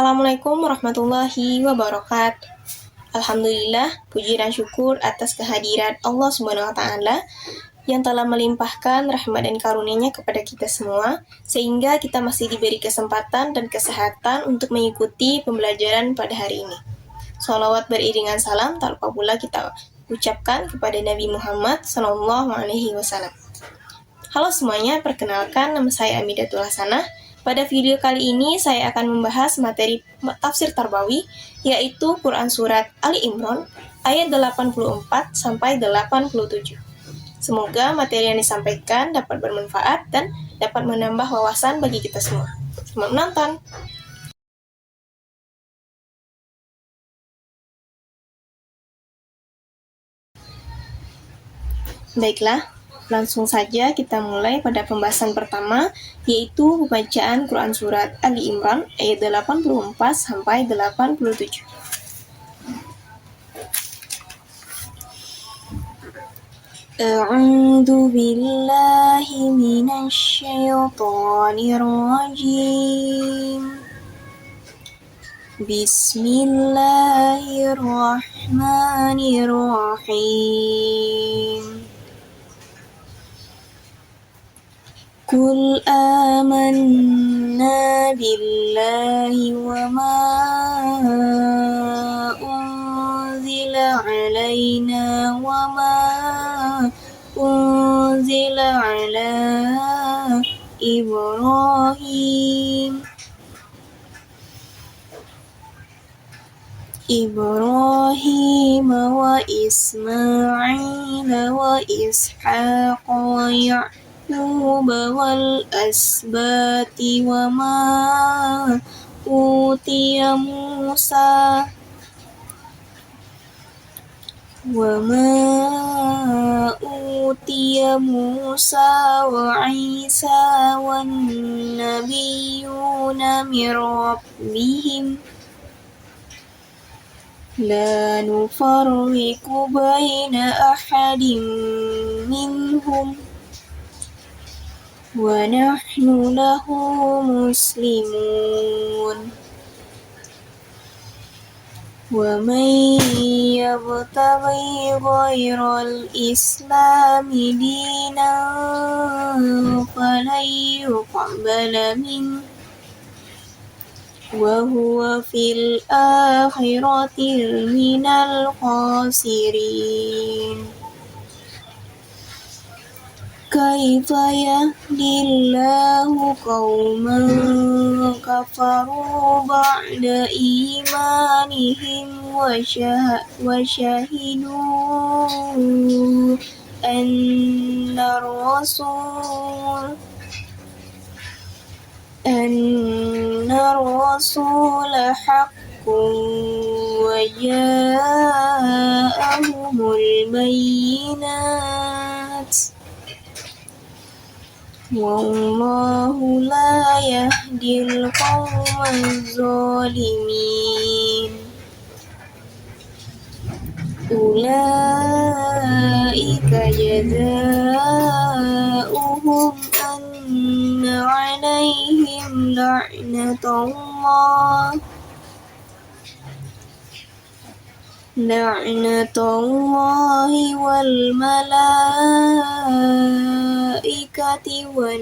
Assalamualaikum warahmatullahi wabarakatuh. Alhamdulillah, puji dan syukur atas kehadiran Allah Subhanahu wa taala yang telah melimpahkan rahmat dan karunia-Nya kepada kita semua sehingga kita masih diberi kesempatan dan kesehatan untuk mengikuti pembelajaran pada hari ini. Shalawat beriringan salam tak lupa pula kita ucapkan kepada Nabi Muhammad SAW. Halo semuanya, perkenalkan nama saya Amidatul Hasanah. Pada video kali ini saya akan membahas materi tafsir tarbawi, yaitu Quran Surat Ali Imran ayat 84 sampai 87. Semoga materi yang disampaikan dapat bermanfaat dan dapat menambah wawasan bagi kita semua. Selamat menonton! Baiklah, langsung saja kita mulai pada pembahasan pertama, yaitu pembacaan Quran Surat Ali Imran ayat 84 sampai 87. A'udzu billahi minasy syaithanir rajim. Bismillahirrahmanirrahim. Qul amanna billahi wa ma unzila alaina wa ma unzila ala Ibrahim wa Ismail wa Ishaq wa Ya'qub wal asbati wa ma utiya Musa wa Isa wan nabiyyuna min rabbihim la nufarriqu baina ahadin minhum wa nahnu lahu muslimun. Wa man yabtaghi ghayral islami dinan falan yuqbala minhu wa huwa fil akhirati minal khasirin. Kaifa yahdillahu qauman kafaru ba'da imanihim wa shahidu anna ar-rasul haqqun wa ja'ahumul bayyinat. Wallahu la yahdil qawmaz zalimin. Ulaika jazaohum anna 'alaihim la'natullahi wal malaikati wan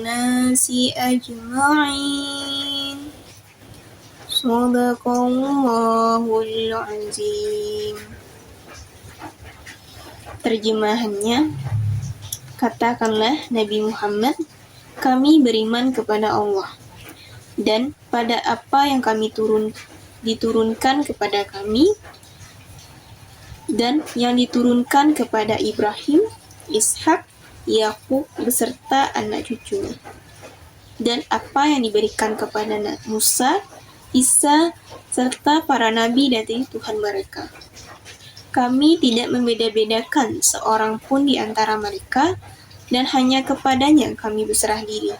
nasi ajma'in. Shadaqallahul azim. Terjemahannya, katakanlah Nabi Muhammad, kami beriman kepada Allah dan pada apa yang diturunkan kepada kami dan yang diturunkan kepada Ibrahim, Ishak, Yakub beserta anak cucunya, dan apa yang diberikan kepada Musa, Isa, serta para nabi dari Tuhan mereka. Kami tidak membeda-bedakan seorang pun di antara mereka, dan hanya kepadanya kami berserah diri.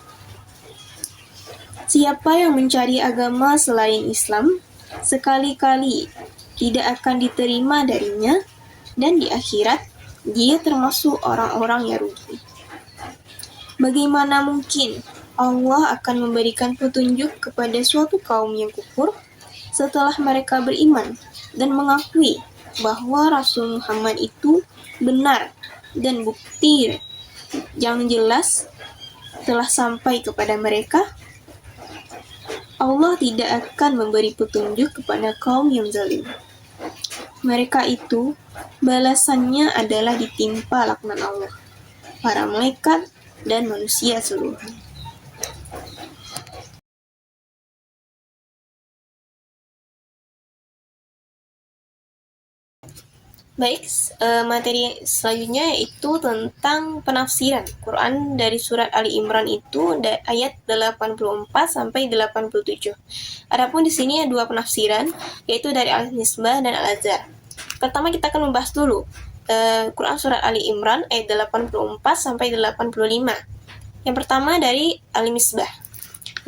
Siapa yang mencari agama selain Islam, sekali-kali tidak akan diterima darinya, dan di akhirat dia termasuk orang-orang yang rugi. Bagaimana mungkin Allah akan memberikan petunjuk kepada suatu kaum yang kufur setelah mereka beriman dan mengakui bahwa Rasul Muhammad itu benar dan bukti yang jelas telah sampai kepada mereka. Allah tidak akan memberi petunjuk kepada kaum yang zalim. Mereka itu balasannya adalah ditimpa laknat Allah, para malaikat, dan manusia seluruhnya. Baik, materi selanjutnya yaitu tentang penafsiran Quran dari surat Ali Imran itu ayat 84 sampai 87. Adapun di sini ada dua penafsiran, yaitu dari Al-Misbah dan Al-Azhar. Pertama kita akan membahas dulu Quran surat Ali Imran ayat 84 sampai 85. Yang pertama dari Al-Misbah.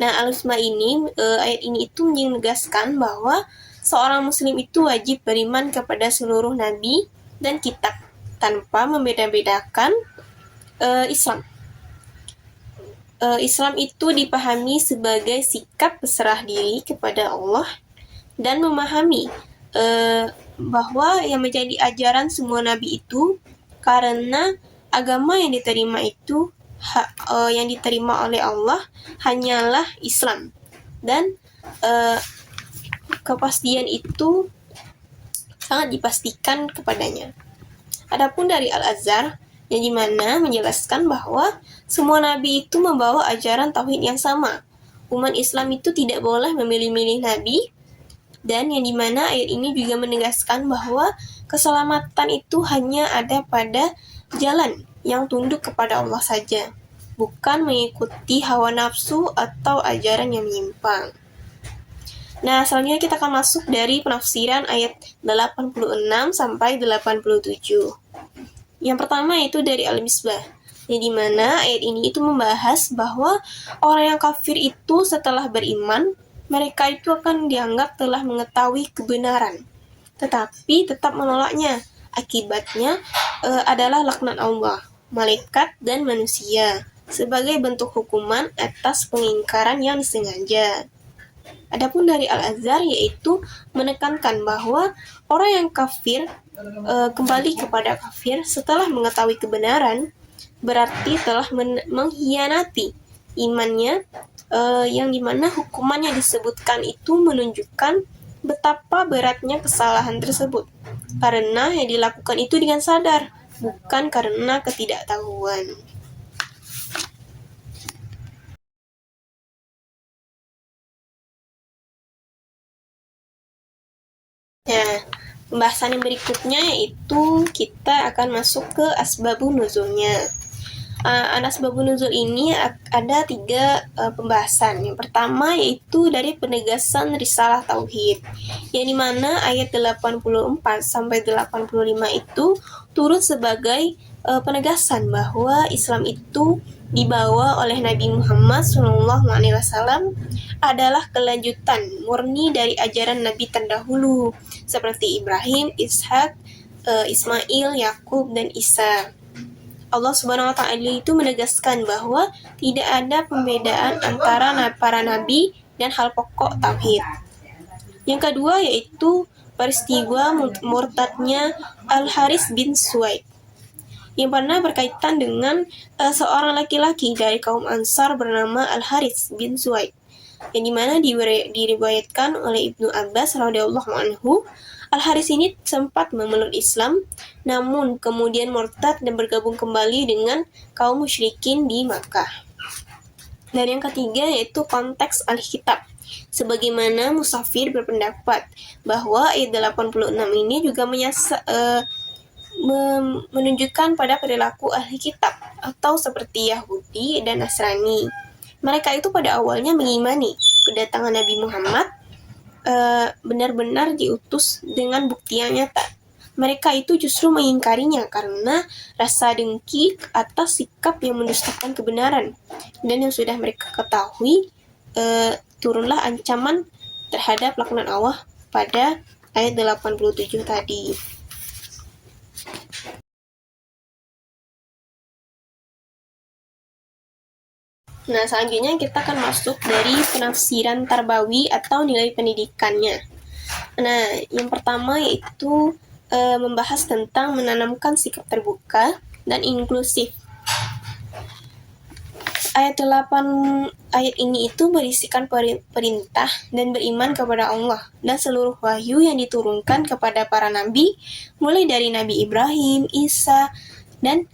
Nah, Al-Misbah ini ayat ini itu menegaskan bahwa seorang muslim itu wajib beriman kepada seluruh nabi dan kitab tanpa membeda-bedakan Islam. Islam itu dipahami sebagai sikap berserah diri kepada Allah dan memahami bahwa yang menjadi ajaran semua nabi itu karena agama yang diterima itu yang diterima oleh Allah hanyalah Islam, dan kepastian itu sangat dipastikan kepadanya. Adapun dari Al-Azhar, yang dimana menjelaskan bahwa semua nabi itu membawa ajaran tauhid yang sama. Umat Islam itu tidak boleh memilih-milih nabi, dan yang dimana ayat ini juga menegaskan bahwa keselamatan itu hanya ada pada jalan yang tunduk kepada Allah saja, bukan mengikuti hawa nafsu atau ajaran yang menyimpang. Nah, selanjutnya kita akan masuk dari penafsiran ayat 86 sampai 87. Yang pertama itu dari Al-Misbah, yang dimana ayat ini itu membahas bahwa orang yang kafir itu setelah beriman, mereka itu akan dianggap telah mengetahui kebenaran, tetapi tetap menolaknya. Akibatnya adalah laknat Allah, malaikat, dan manusia sebagai bentuk hukuman atas pengingkaran yang disengaja. Adapun dari Al-Azhar yaitu menekankan bahwa orang yang kafir kembali kepada kafir setelah mengetahui kebenaran berarti telah mengkhianati imannya, yang dimana hukuman yang disebutkan itu menunjukkan betapa beratnya kesalahan tersebut karena yang dilakukan itu dengan sadar, bukan karena ketidaktahuan. Nah, pembahasan yang berikutnya yaitu kita akan masuk ke asbabun nuzulnya. Asbabun nuzul ini ada 3 pembahasan. Yang pertama yaitu dari penegasan risalah tauhid, yang dimana ayat 84 sampai 85 itu turut sebagai penegasan bahwa Islam itu dibawa oleh Nabi Muhammad SAW adalah kelanjutan murni dari ajaran Nabi terdahulu seperti Ibrahim, Ishak, Ismail, Yakub, dan Isa. Allah Subhanahu wa Ta'ala itu menegaskan bahwa tidak ada pembedaan antara para nabi dan hal pokok tauhid. Yang kedua yaitu peristiwa murtadnya Al-Haris bin Suwaid, yang pernah berkaitan dengan seorang laki-laki dari kaum Ansar bernama Al-Haris bin Suwaid, yang dimana diriwayatkan oleh Ibnu Abbas radhiyallahu anhu. Al-Haris ini sempat memeluk Islam, namun kemudian murtad dan bergabung kembali dengan kaum musyrikin di Makkah. Dan yang ketiga yaitu konteks Alkitab. Sebagaimana Musafir berpendapat bahwa ayat 86 ini juga menunjukkan pada perilaku ahli kitab atau seperti Yahudi dan Nasrani. Mereka itu pada awalnya mengimani kedatangan Nabi Muhammad benar-benar diutus dengan bukti yang nyata. Mereka itu justru mengingkarinya karena rasa dengki atas sikap yang mendustakan kebenaran. Dan yang sudah mereka ketahui, turunlah ancaman terhadap laknat Allah pada ayat 87 tadi. Nah, selanjutnya kita akan masuk dari penafsiran tarbawi atau nilai pendidikannya. Nah, yang pertama yaitu membahas tentang menanamkan sikap terbuka dan inklusif. Ayat 8 ayat ini itu berisikan perintah dan beriman kepada Allah dan seluruh wahyu yang diturunkan kepada para nabi, mulai dari Nabi Ibrahim, Isa, dan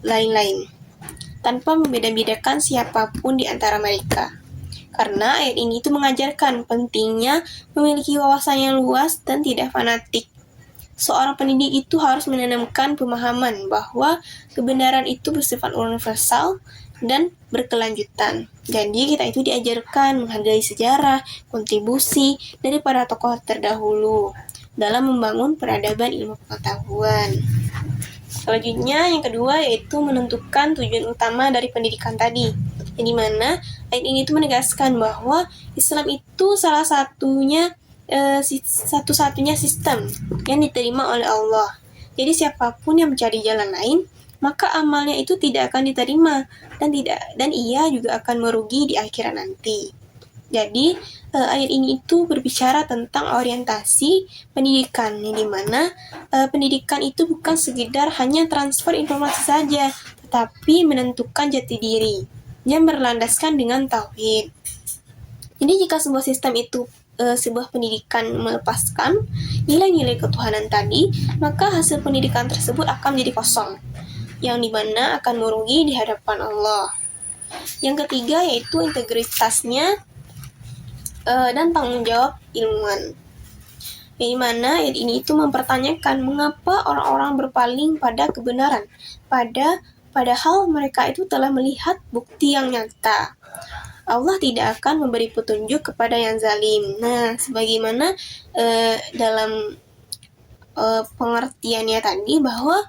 lain-lain, tanpa membeda-bedakan siapapun di antara mereka. Karena ayat ini itu mengajarkan pentingnya memiliki wawasan yang luas dan tidak fanatik. Seorang pendidik itu harus menanamkan pemahaman bahwa kebenaran itu bersifat universal dan berkelanjutan. Jadi kita itu diajarkan menghargai sejarah, kontribusi dari para tokoh terdahulu dalam membangun peradaban ilmu pengetahuan. Selanjutnya yang kedua yaitu menentukan tujuan utama dari pendidikan tadi. Yang dimana ayat ini itu menegaskan bahwa Islam itu salah satunya satu-satunya sistem yang diterima oleh Allah. Jadi siapapun yang mencari jalan lain, maka amalnya itu tidak akan diterima dan ia juga akan merugi di akhirat nanti. Jadi ayat ini itu berbicara tentang orientasi pendidikan, yang dimana pendidikan itu bukan sekedar hanya transfer informasi saja, tetapi menentukan jati diri yang berlandaskan dengan tauhid. Jadi jika sebuah sistem itu sebuah pendidikan melepaskan nilai-nilai ketuhanan tadi, maka hasil pendidikan tersebut akan menjadi kosong, yang dimana akan merugi di hadapan Allah. Yang ketiga yaitu integritasnya dan tanggung jawab ilmuwan. Yang dimana ayat ini itu mempertanyakan mengapa orang-orang berpaling pada kebenaran, padahal mereka itu telah melihat bukti yang nyata. Allah tidak akan memberi petunjuk kepada yang zalim. Nah, sebagaimana dalam pengertiannya tadi bahwa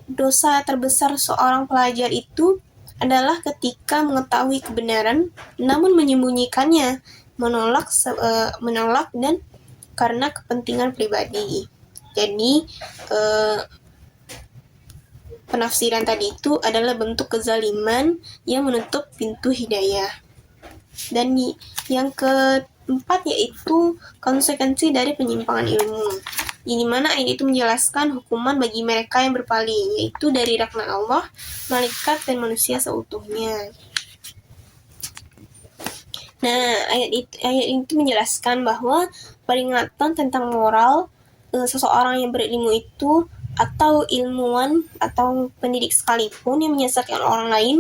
dosa terbesar seorang pelajar itu adalah ketika mengetahui kebenaran namun menyembunyikannya, menolak dan karena kepentingan pribadi. Jadi penafsiran tadi itu adalah bentuk kezaliman yang menutup pintu hidayah. Dan yang keempat yaitu konsekuensi dari penyimpangan ilmu. Di mana ayat itu menjelaskan hukuman bagi mereka yang berpaling, yaitu dari laknat Allah, malaikat dan manusia seutuhnya. Nah, ayat itu menjelaskan bahwa peringatan tentang moral seseorang yang berilmu itu atau ilmuwan atau pendidik sekalipun yang menyesatkan orang lain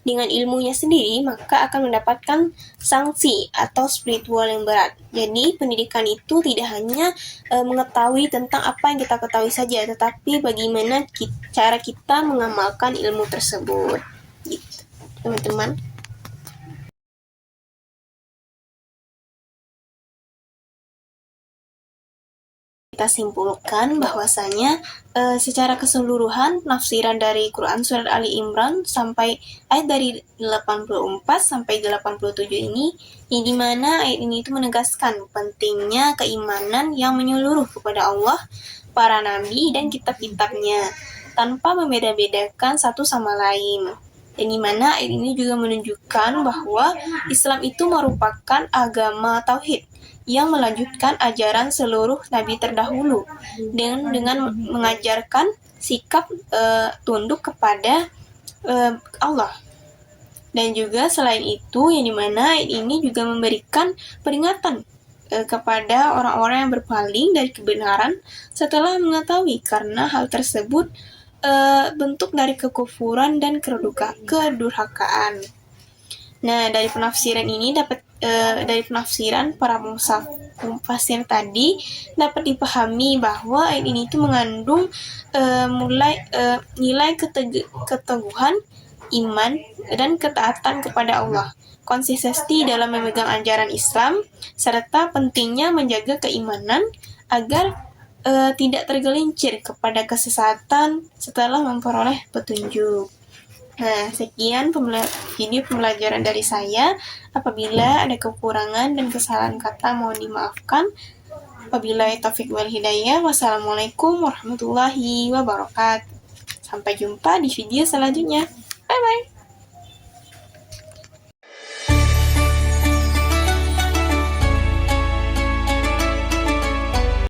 dengan ilmunya sendiri, maka akan mendapatkan sanksi atau spiritual yang berat. Jadi pendidikan itu tidak hanya mengetahui tentang apa yang kita ketahui saja, tetapi bagaimana cara kita mengamalkan ilmu tersebut. Gitu, teman-teman. Kita simpulkan bahwasanya secara keseluruhan penafsiran dari Quran Surat Ali Imran sampai ayat dari 84 sampai 87 ini, yang dimana ayat ini itu menegaskan pentingnya keimanan yang menyeluruh kepada Allah, para nabi, dan kitab-kitabnya tanpa membeda-bedakan satu sama lain. Dan dimana ayat ini juga menunjukkan bahwa Islam itu merupakan agama tauhid yang melanjutkan ajaran seluruh nabi terdahulu dengan mengajarkan sikap tunduk kepada Allah. Dan juga selain itu, yang dimana ayat ini juga memberikan peringatan kepada orang-orang yang berpaling dari kebenaran setelah mengetahui, karena hal tersebut bentuk dari kekufuran dan kedurhakaan. Nah, dari penafsiran ini dari penafsiran para mufasir tadi dapat dipahami bahwa ayat ini itu mengandung nilai keteguhan iman dan ketaatan kepada Allah, konsistensi dalam memegang ajaran Islam, serta pentingnya menjaga keimanan agar tidak tergelincir kepada kesesatan setelah memperoleh petunjuk. Nah, sekian video pembelajaran dari saya. Apabila ada kekurangan dan kesalahan kata, mohon dimaafkan. Wabillahi taufiq wal hidayah. Wassalamualaikum warahmatullahi wabarakatuh. Sampai jumpa di video selanjutnya. Bye-bye.